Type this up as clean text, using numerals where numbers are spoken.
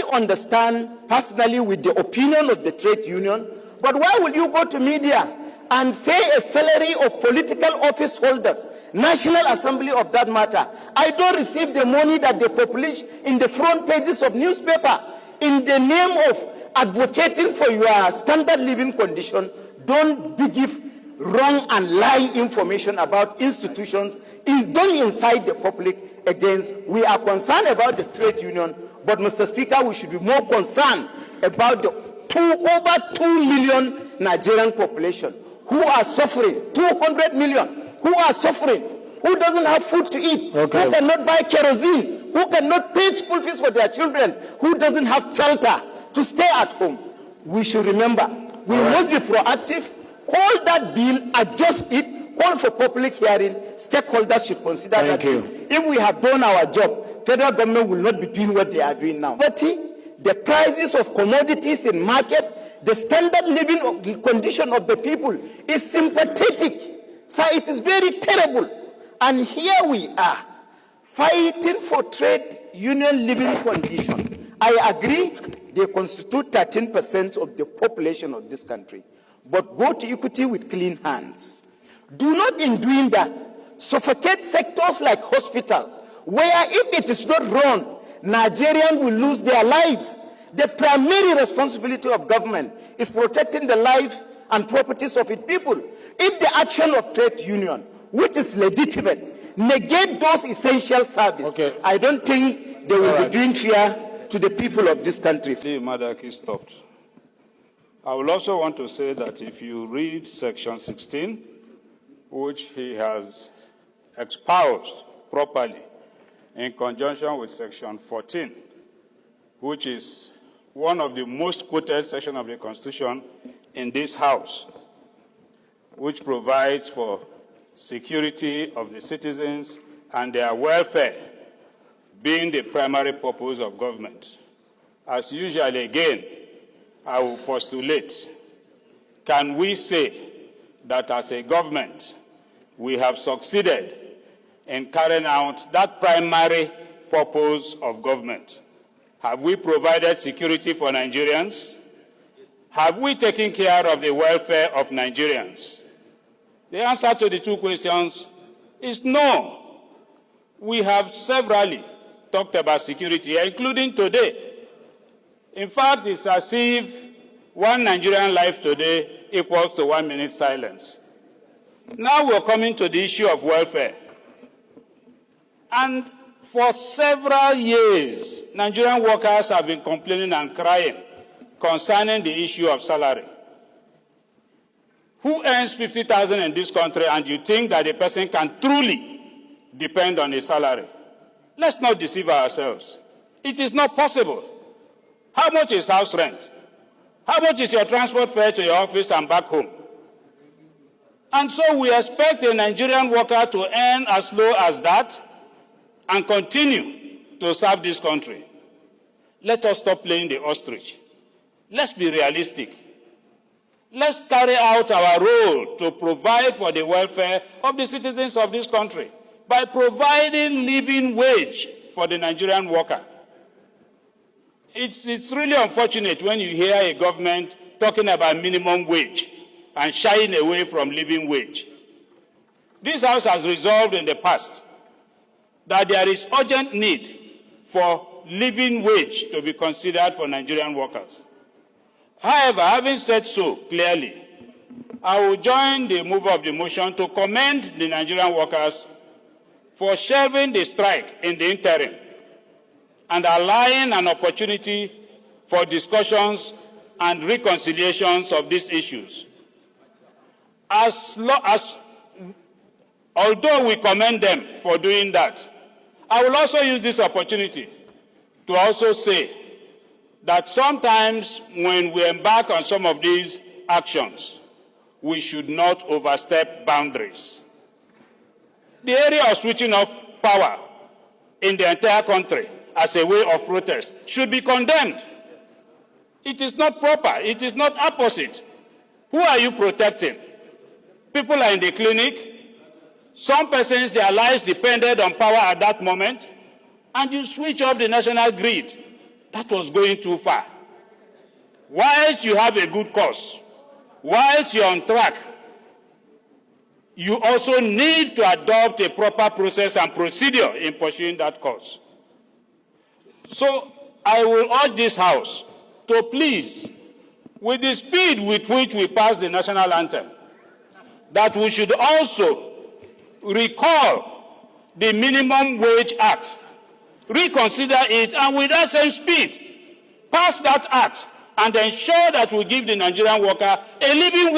don't understand personally with the opinion of the trade union, but why will you go to media and say a salary of political office holders, National Assembly of that matter? I don't receive the money that they publish in the front pages of newspaper in the name of advocating for your standard living condition. Don't give wrong and lie information about institutions. Is done inside the public against. We are concerned about the trade union, but Mr. Speaker, we should be more concerned about the over 2 million Nigerian population who are suffering, 200 million who are suffering, who doesn't have food to eat, who cannot buy kerosene, who cannot pay school fees for their children, who doesn't have shelter to stay at home. We should remember, we must be proactive, hold that bill, adjust it, call for public hearing. Stakeholders should consider that. If we have done our job, federal government will not be doing what they are doing now. The prices of commodities in market, the standard living condition of the people is sympathetic. So it is very terrible. And here we are, fighting for trade union living condition. I agree, they constitute 13% of the population of this country. But go to equity with clean hands. Do not, in doing that, suffocate sectors like hospitals, where if it is not run, Nigerians will lose their lives. The primary responsibility of government is protecting the life and properties of its people. If the action of trade union, which is legitimate, negate those essential services, I don't think they will be doing fair to the people of this country. Madaki stopped. I will also want to say that if you read section 16, which he has espoused properly in conjunction with section 14, which is one of the most quoted sections of the Constitution in this House, which provides for security of the citizens and their welfare being the primary purpose of government. As usual, again, I will postulate, can we say that as a government, we have succeeded in carrying out that primary purpose of government? Have we provided security for Nigerians? Have we taken care of the welfare of Nigerians? The answer to the two questions is no. We have severally talked about security, including today. In fact, it's as if one Nigerian life today equals to 1 minute silence. Now we're coming to the issue of welfare. And for several years, Nigerian workers have been complaining and crying concerning the issue of salary. Who earns 50,000 in this country and you think that a person can truly depend on a salary? Let's not deceive ourselves. It is not possible. How much is house rent? How much is your transport fare to your office and back home? And so we expect a Nigerian worker to earn as low as that and continue to serve this country. Let us stop playing the ostrich. Let's be realistic. Let's carry out our role to provide for the welfare of the citizens of this country by providing living wage for the Nigerian worker. It's really unfortunate when you hear a government talking about minimum wage and shying away from living wage. This House has resolved in the past that there is urgent need for living wage to be considered for Nigerian workers. However, having said so clearly, I will join the mover of the motion to commend the Nigerian workers for shelving the strike in the interim and allowing an opportunity for discussions and reconciliations of these issues. Although we commend them for doing that, I will also use this opportunity to also say that sometimes when we embark on some of these actions, we should not overstep boundaries. The area of switching off power in the entire country as a way of protest should be condemned. It is not proper. It is not opposite. Who are you protecting? People are in the clinic. Some persons, their lives depended on power at that moment, and you switch off the national grid. that was going too far. Whilst you have a good cause, whilst you're on track, you also need to adopt a proper process and procedure in pursuing that cause. So I will urge this House to please, with the speed with which we pass the national anthem, that we should also recall the Minimum Wage Act, reconsider it, and with that same speed, pass that act and ensure that we give the Nigerian worker a living wage.